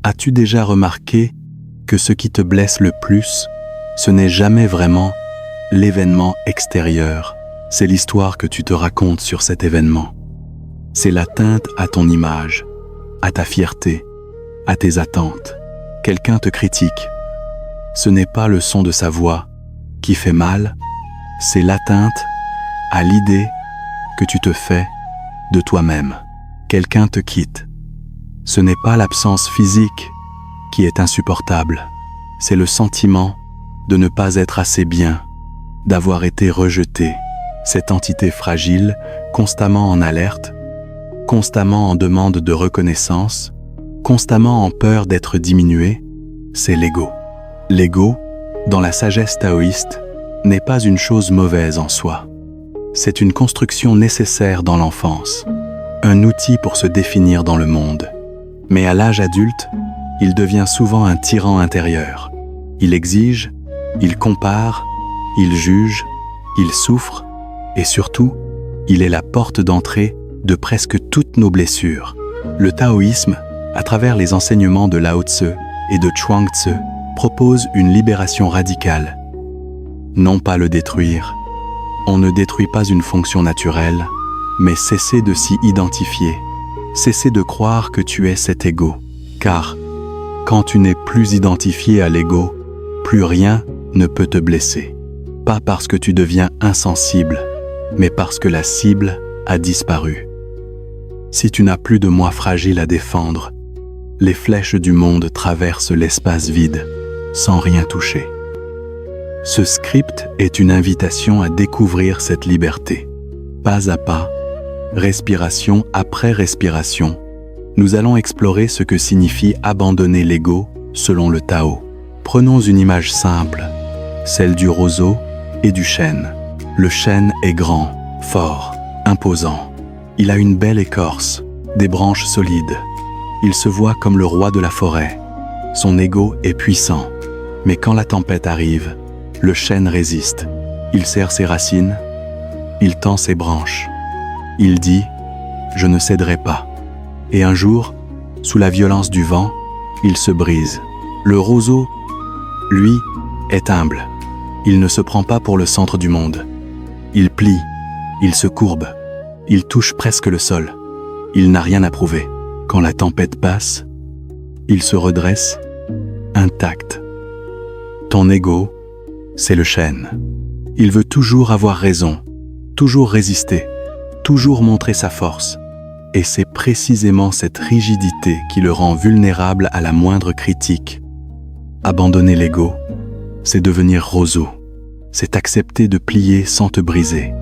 As-tu déjà remarqué que ce qui te blesse le plus, ce n'est jamais vraiment l'événement extérieur, c'est l'histoire que tu te racontes sur cet événement. C'est l'atteinte à ton image, à ta fierté, à tes attentes. Quelqu'un te critique. Ce n'est pas le son de sa voix qui fait mal, c'est l'atteinte à l'idée que tu te fais de toi-même. Quelqu'un te quitte. Ce n'est pas l'absence physique qui est insupportable, c'est le sentiment de ne pas être assez bien, d'avoir été rejeté. Cette entité fragile, constamment en alerte, constamment en demande de reconnaissance, constamment en peur d'être diminué, c'est l'ego. L'ego, dans la sagesse taoïste, n'est pas une chose mauvaise en soi. C'est une construction nécessaire dans l'enfance, un outil pour se définir dans le monde. Mais à l'âge adulte, il devient souvent un tyran intérieur. Il exige, il compare, il juge, il souffre, et surtout, il est la porte d'entrée de presque toutes nos blessures. Le taoïsme, à travers les enseignements de Lao Tse et de Chuang Tse, propose une libération radicale. Non pas le détruire. On ne détruit pas une fonction naturelle, mais cesser de s'y identifier. Cesser de croire que tu es cet ego. Car, quand tu n'es plus identifié à l'ego, plus rien ne peut te blesser. Pas parce que tu deviens insensible, mais parce que la cible a disparu. Si tu n'as plus de moi fragile à défendre, les flèches du monde traversent l'espace vide, sans rien toucher. Ce script est une invitation à découvrir cette liberté. Pas à pas, respiration après respiration, nous allons explorer ce que signifie abandonner l'ego selon le Tao. Prenons une image simple, celle du roseau et du chêne. Le chêne est grand, fort, imposant. Il a une belle écorce, des branches solides. Il se voit comme le roi de la forêt. Son ego est puissant. Mais quand la tempête arrive, le chêne résiste. Il serre ses racines, il tend ses branches. Il dit « Je ne céderai pas ». Et un jour, sous la violence du vent, il se brise. Le roseau, lui, est humble. Il ne se prend pas pour le centre du monde. Il plie, il se courbe, il touche presque le sol. Il n'a rien à prouver. Quand la tempête passe, il se redresse, intact. Ton ego, c'est le chêne. Il veut toujours avoir raison, toujours résister, toujours montrer sa force. Et c'est précisément cette rigidité qui le rend vulnérable à la moindre critique. Abandonner l'ego, c'est devenir roseau. C'est accepter de plier sans te briser.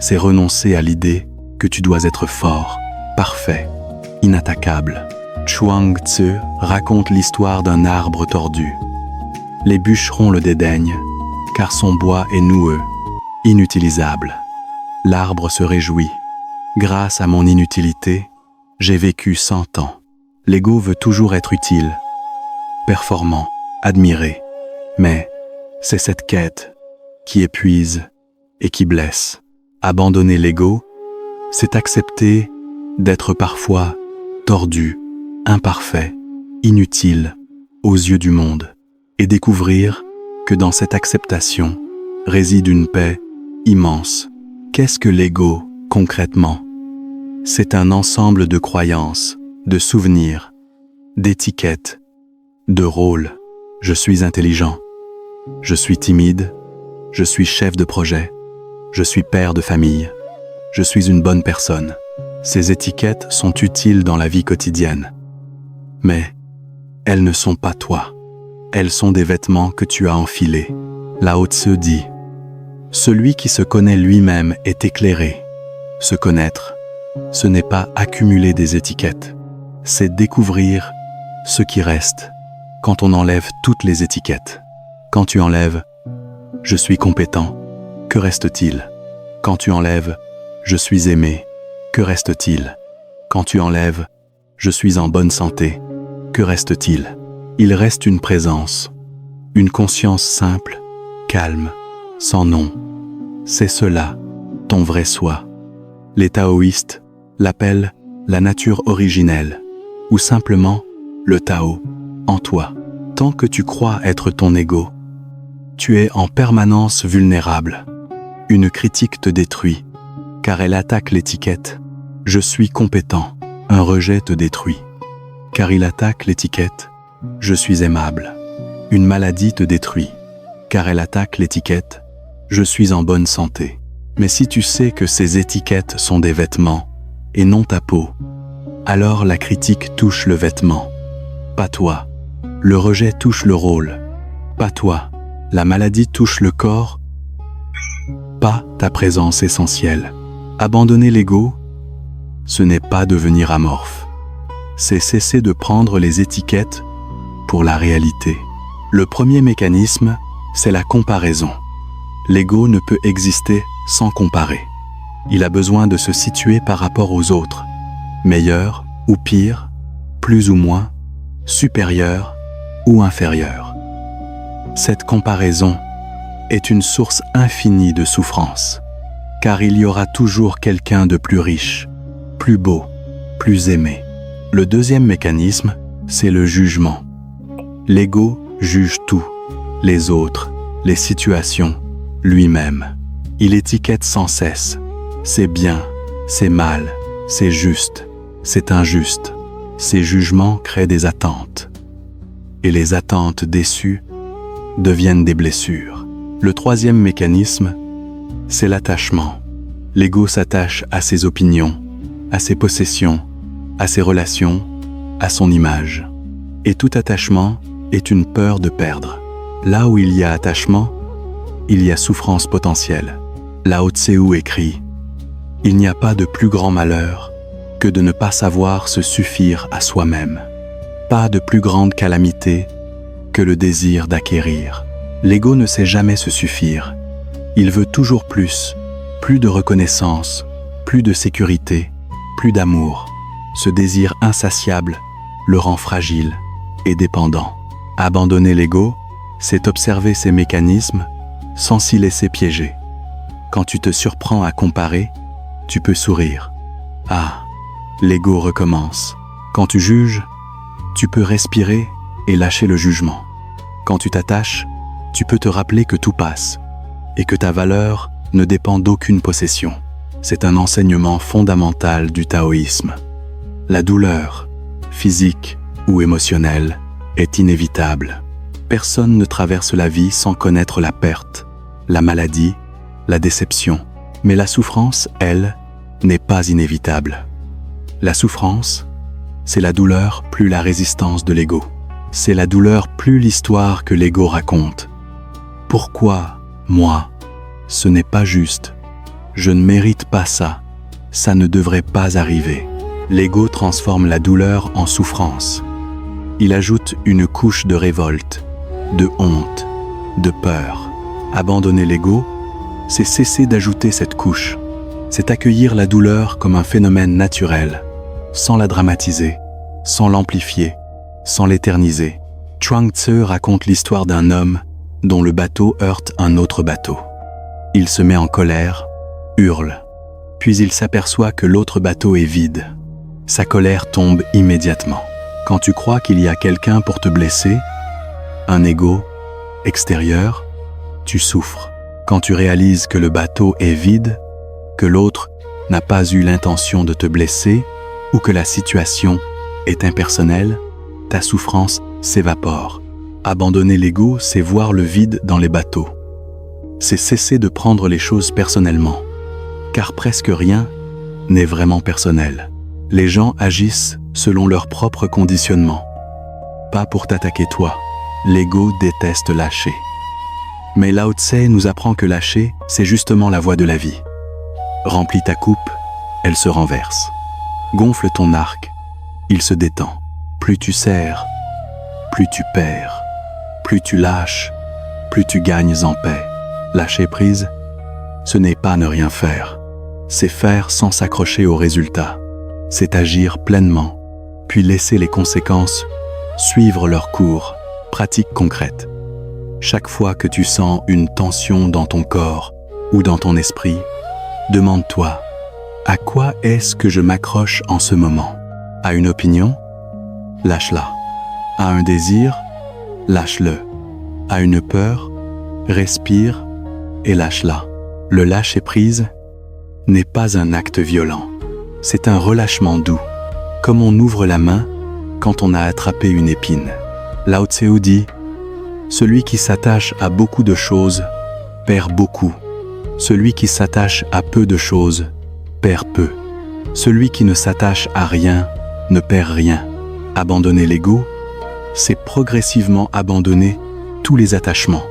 C'est renoncer à l'idée que tu dois être fort, parfait, inattaquable. Chuang Tse raconte l'histoire d'un arbre tordu. Les bûcherons le dédaignent, car son bois est noueux, inutilisable. L'arbre se réjouit. Grâce à mon inutilité, j'ai vécu 100 ans. L'ego veut toujours être utile, performant, admiré. Mais c'est cette quête qui épuise et qui blesse. Abandonner l'ego, c'est accepter d'être parfois tordu, imparfait, inutile aux yeux du monde, et découvrir que dans cette acceptation réside une paix immense. Qu'est-ce que l'ego, concrètement? C'est un ensemble de croyances, de souvenirs, d'étiquettes, de rôles. Je suis intelligent, je suis timide, je suis chef de projet, je suis père de famille, je suis une bonne personne. Ces étiquettes sont utiles dans la vie quotidienne. Mais elles ne sont pas toi. Elles sont des vêtements que tu as enfilés. Lao Tse dit « Celui qui se connaît lui-même est éclairé. Se connaître, ce n'est pas accumuler des étiquettes, c'est découvrir ce qui reste quand on enlève toutes les étiquettes. Quand tu enlèves « je suis compétent », que reste-t-il? Quand tu enlèves « je suis aimé », que reste-t-il? Quand tu enlèves « je suis en bonne santé », que reste-t-il? Il reste une présence, une conscience simple, calme, sans nom. C'est cela, ton vrai soi. Les taoïstes l'appellent la nature originelle, ou simplement le Tao. en toi. Tant que tu crois être ton ego, tu es en permanence vulnérable. Une critique te détruit, car elle attaque l'étiquette. Je suis compétent. Un rejet te détruit, car il attaque l'étiquette. Je suis aimable. Une maladie te détruit, car elle attaque l'étiquette. Je suis en bonne santé. Mais si tu sais que ces étiquettes sont des vêtements, et non ta peau, alors la critique touche le vêtement, pas toi. Le rejet touche le rôle, pas toi. La maladie touche le corps, pas ta présence essentielle. Abandonner l'ego, ce n'est pas devenir amorphe. C'est cesser de prendre les étiquettes pour la réalité. Le premier mécanisme, c'est la comparaison. L'ego ne peut exister sans comparer. Il a besoin de se situer par rapport aux autres, meilleur ou pire, plus ou moins, supérieur ou inférieur. Cette comparaison est une source infinie de souffrance, car il y aura toujours quelqu'un de plus riche, plus beau, plus aimé. Le deuxième mécanisme, c'est le jugement. L'ego juge tout, les autres, les situations, lui-même. Il étiquette sans cesse. C'est bien, c'est mal, c'est juste, c'est injuste. Ces jugements créent des attentes. Et les attentes déçues deviennent des blessures. Le troisième mécanisme, c'est l'attachement. L'ego s'attache à ses opinions, à ses possessions, à ses relations, à son image. Et tout attachement est une peur de perdre. Là où il y a attachement, il y a souffrance potentielle. Lao Tse écrit « Il n'y a pas de plus grand malheur que de ne pas savoir se suffire à soi-même. Pas de plus grande calamité que le désir d'acquérir. » L'ego ne sait jamais se suffire. Il veut toujours plus de reconnaissance, plus de sécurité, plus d'amour. Ce désir insatiable le rend fragile et dépendant. Abandonner l'ego, c'est observer ces mécanismes sans s'y laisser piéger. Quand tu te surprends à comparer, tu peux sourire. Ah, l'ego recommence. Quand tu juges, tu peux respirer et lâcher le jugement. Quand tu t'attaches, tu peux te rappeler que tout passe et que ta valeur ne dépend d'aucune possession. C'est un enseignement fondamental du taoïsme. La douleur, physique ou émotionnelle, est inévitable. Personne ne traverse la vie sans connaître la perte, la maladie, la déception. Mais la souffrance, elle, n'est pas inévitable. La souffrance, c'est la douleur plus la résistance de l'ego. C'est la douleur plus l'histoire que l'ego raconte. Pourquoi, moi, ce n'est pas juste. Je ne mérite pas ça. Ça ne devrait pas arriver. L'ego transforme la douleur en souffrance. Il ajoute une couche de révolte, de honte, de peur. Abandonner l'ego, c'est cesser d'ajouter cette couche. C'est accueillir la douleur comme un phénomène naturel, sans la dramatiser, sans l'amplifier, sans l'éterniser. Chuang Tzu raconte l'histoire d'un homme dont le bateau heurte un autre bateau. Il se met en colère, hurle, puis il s'aperçoit que l'autre bateau est vide. Sa colère tombe immédiatement. Quand tu crois qu'il y a quelqu'un pour te blesser, un ego extérieur, tu souffres. Quand tu réalises que le bateau est vide, que l'autre n'a pas eu l'intention de te blesser ou que la situation est impersonnelle, ta souffrance s'évapore. Abandonner l'ego, c'est voir le vide dans les bateaux. C'est cesser de prendre les choses personnellement, car presque rien n'est vraiment personnel. Les gens agissent selon leur propre conditionnement, pas pour t'attaquer toi. L'ego déteste lâcher. Mais Lao Tse nous apprend que lâcher, c'est justement la voie de la vie. Remplis ta coupe, elle se renverse. Gonfle ton arc, il se détend. Plus tu serres, plus tu perds. Plus tu lâches, plus tu gagnes en paix. Lâcher prise, ce n'est pas ne rien faire. C'est faire sans s'accrocher aux résultats. C'est agir pleinement, puis laisser les conséquences suivre leur cours. Pratique concrète. Chaque fois que tu sens une tension dans ton corps ou dans ton esprit, demande-toi, à quoi est-ce que je m'accroche en ce moment? À une opinion? Lâche-la. À un désir, lâche-le. À une peur, respire et lâche-la. Le lâcher-prise n'est pas un acte violent. C'est un relâchement doux, comme on ouvre la main quand on a attrapé une épine. Lao Tse dit « Celui qui s'attache à beaucoup de choses perd beaucoup. Celui qui s'attache à peu de choses perd peu. Celui qui ne s'attache à rien ne perd rien. » Abandonner l'ego, c'est progressivement abandonner tous les attachements,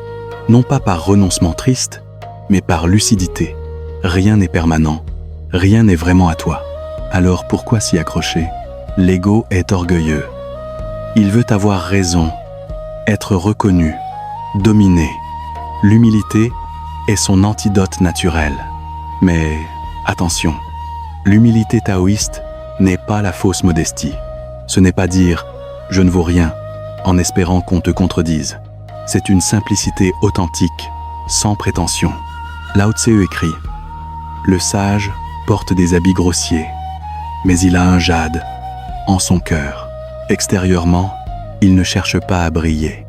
non pas par renoncement triste, mais par lucidité. Rien n'est permanent, rien n'est vraiment à toi. Alors pourquoi s'y accrocher? L'ego est orgueilleux. Il veut avoir raison, être reconnu, dominé. L'humilité est son antidote naturel. Mais attention, l'humilité taoïste n'est pas la fausse modestie. Ce n'est pas dire « je ne vaux rien » en espérant qu'on te contredise. C'est une simplicité authentique, sans prétention. Lao Tse écrit « Le sage porte des habits grossiers, mais il a un jade en son cœur. Extérieurement, il ne cherche pas à briller.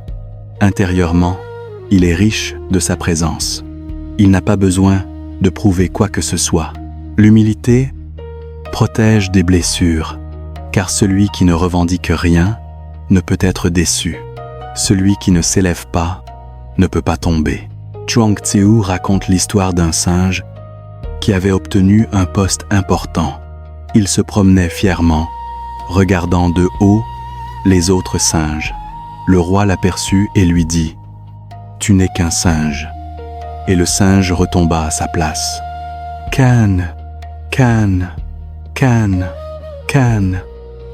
Intérieurement, il est riche de sa présence. Il n'a pas besoin de prouver quoi que ce soit. L'humilité protège des blessures, car celui qui ne revendique rien ne peut être déçu. Celui qui ne s'élève pas ne peut pas tomber. Chuang Tzu raconte l'histoire d'un singe qui avait obtenu un poste important. Il se promenait fièrement, regardant de haut les autres singes. Le roi l'aperçut et lui dit « Tu n'es qu'un singe ». Et le singe retomba à sa place. Canne, canne, canne, canne,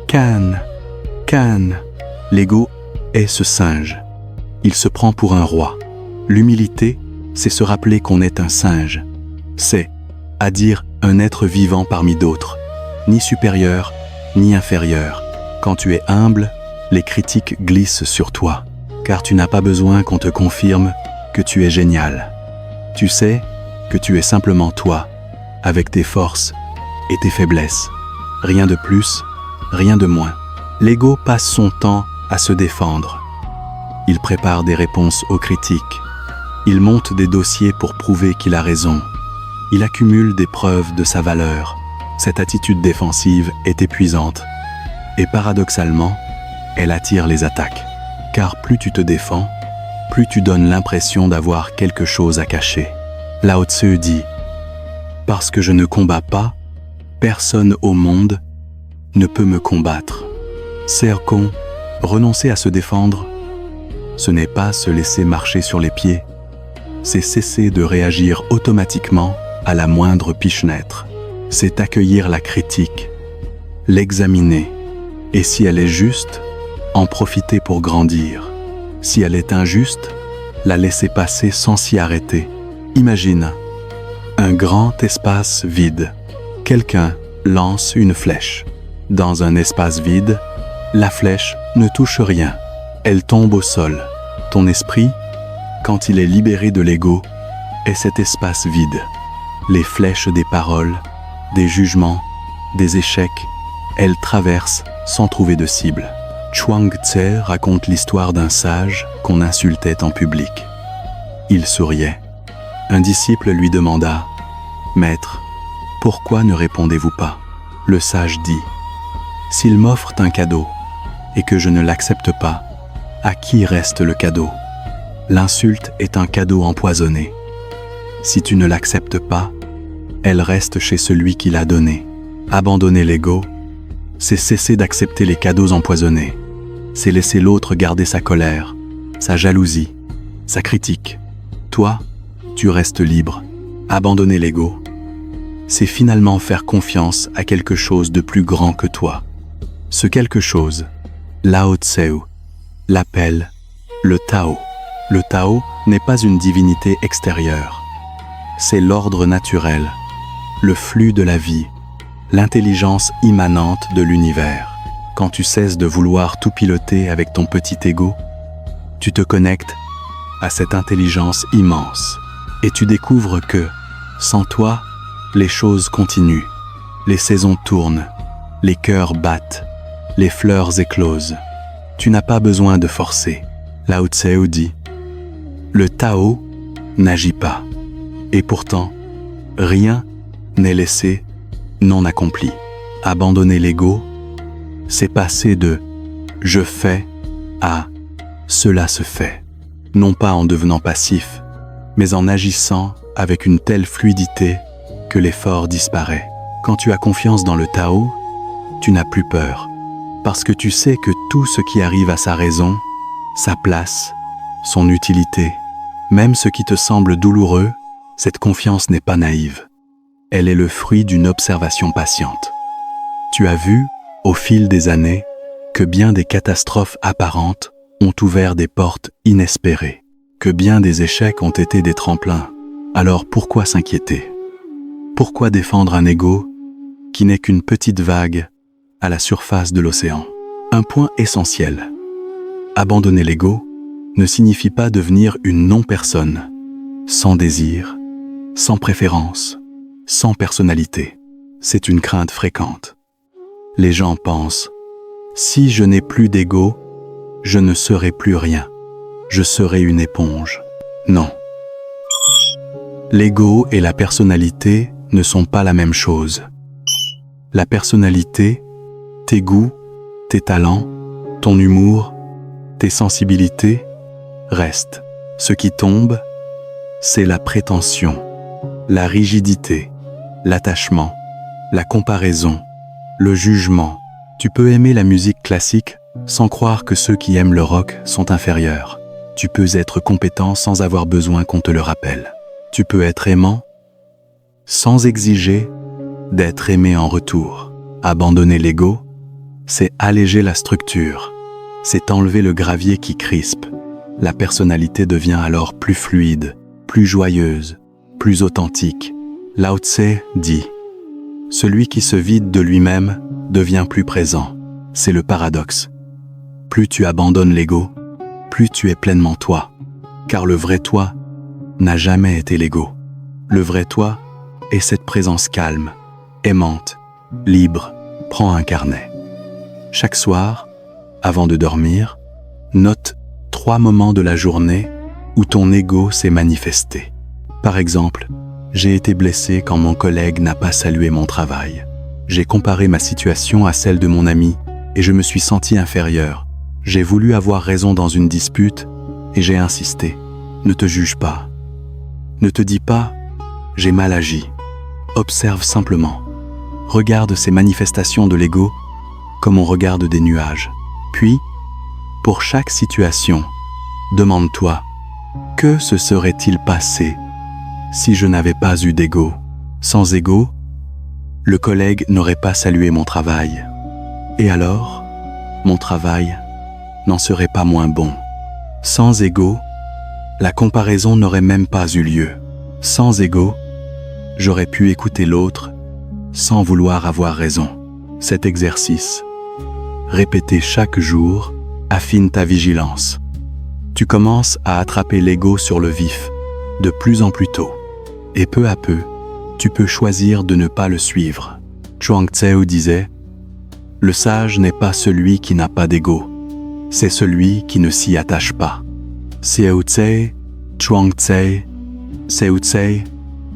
canne, canne. L'ego est ce singe. Il se prend pour un roi. L'humilité, c'est se rappeler qu'on est un singe. C'est, à dire, un être vivant parmi d'autres, ni supérieur, ni inférieur. Quand tu es humble, les critiques glissent sur toi, car tu n'as pas besoin qu'on te confirme que tu es génial. Tu sais que tu es simplement toi, avec tes forces et tes faiblesses. Rien de plus, rien de moins. L'ego passe son temps à se défendre. Il prépare des réponses aux critiques. Il monte des dossiers pour prouver qu'il a raison. Il accumule des preuves de sa valeur. Cette attitude défensive est épuisante. Et paradoxalement, elle attire les attaques. Car plus tu te défends, plus tu donnes l'impression d'avoir quelque chose à cacher. Lao Tse dit « Parce que je ne combats pas, personne au monde ne peut me combattre. » Serkon, renoncer à se défendre, ce n'est pas se laisser marcher sur les pieds, c'est cesser de réagir automatiquement à la moindre pichenêtre. C'est accueillir la critique, l'examiner, et si elle est juste, en profiter pour grandir. Si elle est injuste, la laisser passer sans s'y arrêter. Imagine un grand espace vide. Quelqu'un lance une flèche. Dans un espace vide, la flèche ne touche rien. Elle tombe au sol. Ton esprit, quand il est libéré de l'ego, est cet espace vide. Les flèches des paroles, des jugements, des échecs, elles traversent sans trouver de cible. Chuang Tse raconte l'histoire d'un sage qu'on insultait en public. Il souriait. Un disciple lui demanda « Maître, pourquoi ne répondez-vous pas ?» Le sage dit « S'il m'offre un cadeau et que je ne l'accepte pas, à qui reste le cadeau? L'insulte est un cadeau empoisonné. Si tu ne l'acceptes pas, elle reste chez celui qui l'a donné. Abandonner l'ego, c'est cesser d'accepter les cadeaux empoisonnés. C'est laisser l'autre garder sa colère, sa jalousie, sa critique. Toi, tu restes libre. Abandonner l'ego, c'est finalement faire confiance à quelque chose de plus grand que toi. Ce quelque chose, Lao Tse l'appelle le Tao. Le Tao n'est pas une divinité extérieure. C'est l'ordre naturel, le flux de la vie, l'intelligence immanente de l'univers. Quand tu cesses de vouloir tout piloter avec ton petit ego, tu te connectes à cette intelligence immense et tu découvres que, sans toi, les choses continuent, les saisons tournent, les cœurs battent, les fleurs éclosent. Tu n'as pas besoin de forcer. Lao Tse dit, le Tao n'agit pas. Et pourtant, rien n'est laissé non accompli. Abandonner l'ego, c'est passer de « je fais » à « cela se fait ». Non pas en devenant passif, mais en agissant avec une telle fluidité que l'effort disparaît. Quand tu as confiance dans le Tao, tu n'as plus peur, parce que tu sais que tout ce qui arrive a sa raison, sa place, son utilité. Même ce qui te semble douloureux, cette confiance n'est pas naïve. Elle est le fruit d'une observation patiente. Tu as vu, au fil des années, que bien des catastrophes apparentes ont ouvert des portes inespérées, que bien des échecs ont été des tremplins. Alors pourquoi s'inquiéter? Pourquoi défendre un ego qui n'est qu'une petite vague à la surface de l'océan? Un point essentiel. Abandonner l'ego ne signifie pas devenir une non-personne, sans désir, sans préférence, sans personnalité. C'est une crainte fréquente. Les gens pensent, si je n'ai plus d'ego, je ne serai plus rien. Je serai une éponge. Non. L'ego et la personnalité ne sont pas la même chose. La personnalité, tes goûts, tes talents, ton humour, tes sensibilités, restent. Ce qui tombe, c'est la prétention, la rigidité, l'attachement, la comparaison, le jugement. Tu peux aimer la musique classique sans croire que ceux qui aiment le rock sont inférieurs. Tu peux être compétent sans avoir besoin qu'on te le rappelle. Tu peux être aimant sans exiger d'être aimé en retour. Abandonner l'ego, c'est alléger la structure. C'est enlever le gravier qui crispe. La personnalité devient alors plus fluide, plus joyeuse, plus authentique. Lao Tse dit, celui qui se vide de lui-même devient plus présent. C'est le paradoxe. Plus tu abandonnes l'ego, plus tu es pleinement toi. Car le vrai toi n'a jamais été l'ego. Le vrai toi est cette présence calme, aimante, libre. Prends un carnet. Chaque soir, avant de dormir, note 3 moments de la journée où ton ego s'est manifesté. Par exemple, j'ai été blessé quand mon collègue n'a pas salué mon travail. J'ai comparé ma situation à celle de mon ami et je me suis senti inférieur. J'ai voulu avoir raison dans une dispute et j'ai insisté. Ne te juge pas. Ne te dis pas « j'ai mal agi ». Observe simplement. Regarde ces manifestations de l'ego comme on regarde des nuages. Puis, pour chaque situation, demande-toi « que se serait-il passé si je n'avais pas eu d'ego ?» Sans ego, le collègue n'aurait pas salué mon travail. Et alors, mon travail n'en serait pas moins bon. Sans ego, la comparaison n'aurait même pas eu lieu. Sans ego, j'aurais pu écouter l'autre sans vouloir avoir raison. Cet exercice, répété chaque jour, affine ta vigilance. Tu commences à attraper l'ego sur le vif, de plus en plus tôt. Et peu à peu, tu peux choisir de ne pas le suivre. Chuang Tzu disait « Le sage n'est pas celui qui n'a pas d'ego, c'est celui qui ne s'y attache pas. » Xiao Tse, Chuang Tse, Xiao Tse,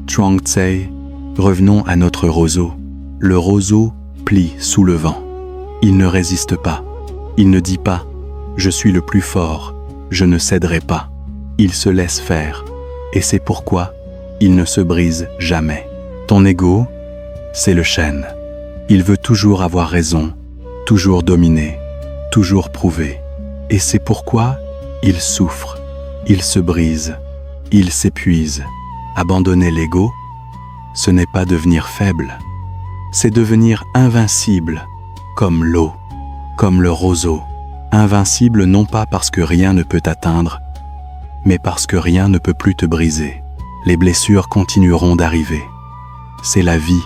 Chuang Tse. Revenons à notre roseau. Le roseau plie sous le vent. Il ne résiste pas. Il ne dit pas « Je suis le plus fort, je ne céderai pas ». Il se laisse faire. Et c'est pourquoi il ne se brise jamais. Ton ego, c'est le chêne. Il veut toujours avoir raison, toujours dominer, toujours prouver. Et c'est pourquoi il souffre, il se brise, il s'épuise. Abandonner l'ego, ce n'est pas devenir faible, c'est devenir invincible, comme l'eau, comme le roseau. Invincible non pas parce que rien ne peut t'atteindre, mais parce que rien ne peut plus te briser. Les blessures continueront d'arriver. C'est la vie,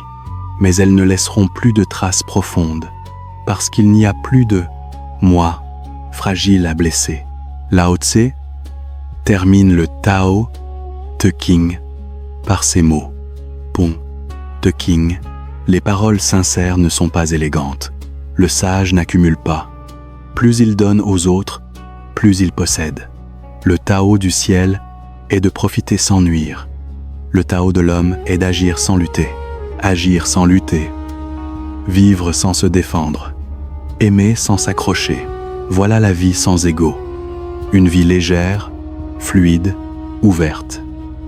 mais elles ne laisseront plus de traces profondes, parce qu'il n'y a plus de « moi » fragile à blesser. Lao Tse termine le Tao Te Ching par ces mots. Pont, Te Ching, les paroles sincères ne sont pas élégantes. Le sage n'accumule pas. Plus il donne aux autres, plus il possède. Le Tao du ciel est de profiter sans nuire. Le Tao de l'homme est d'agir sans lutter. Agir sans lutter. Vivre sans se défendre. Aimer sans s'accrocher. Voilà la vie sans ego. Une vie légère, fluide, ouverte.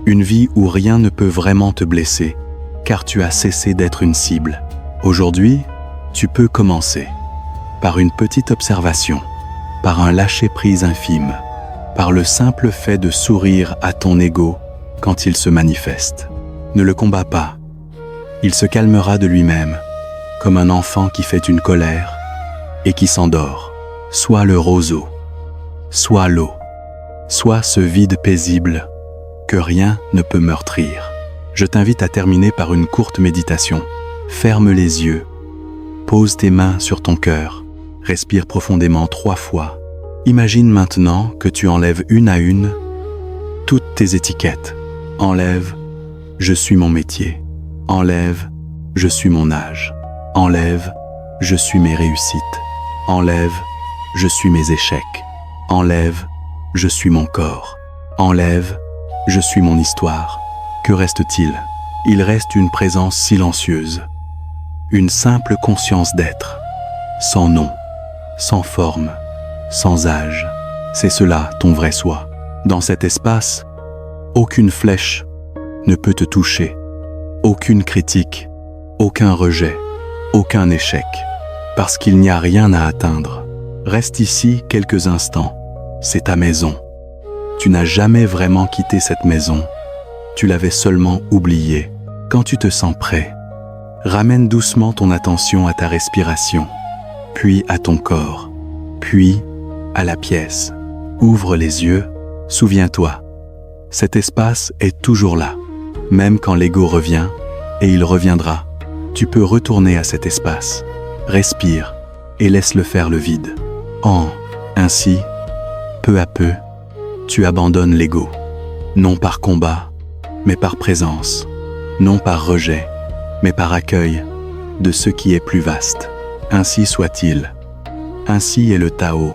Une vie où rien ne peut vraiment te blesser, car tu as cessé d'être une cible. Aujourd'hui, tu peux commencer. Par une petite observation, par un lâcher-prise infime, par le simple fait de sourire à ton ego quand il se manifeste. Ne le combats pas. Il se calmera de lui-même, comme un enfant qui fait une colère et qui s'endort. Sois le roseau, sois l'eau, sois ce vide paisible que rien ne peut meurtrir. Je t'invite à terminer par une courte méditation. Ferme les yeux, pose tes mains sur ton cœur, respire profondément 3 fois. Imagine maintenant que tu enlèves une à une toutes tes étiquettes. Enlève « Je suis mon métier ». Enlève « Je suis mon âge ». Enlève « Je suis mes réussites ». Enlève « Je suis mes échecs ». Enlève « Je suis mon corps ». Enlève « Je suis mon histoire ». Que reste-t-il? Il reste une présence silencieuse, une simple conscience d'être, sans nom, sans forme, sans âge. C'est cela ton vrai soi. Dans cet espace, aucune flèche ne peut te toucher, aucune critique, aucun rejet, aucun échec, parce qu'il n'y a rien à atteindre. Reste ici quelques instants, c'est ta maison. Tu n'as jamais vraiment quitté cette maison, tu l'avais seulement oubliée. Quand tu te sens prêt, ramène doucement ton attention à ta respiration, puis à ton corps, puis à la pièce. Ouvre les yeux, souviens-toi, cet espace est toujours là. Même quand l'ego revient, et il reviendra, tu peux retourner à cet espace. Respire et laisse-le faire le vide. Ainsi, peu à peu, tu abandonnes l'ego. Non par combat, mais par présence. Non par rejet, mais par accueil de ce qui est plus vaste. Ainsi soit-il. Ainsi est le Tao.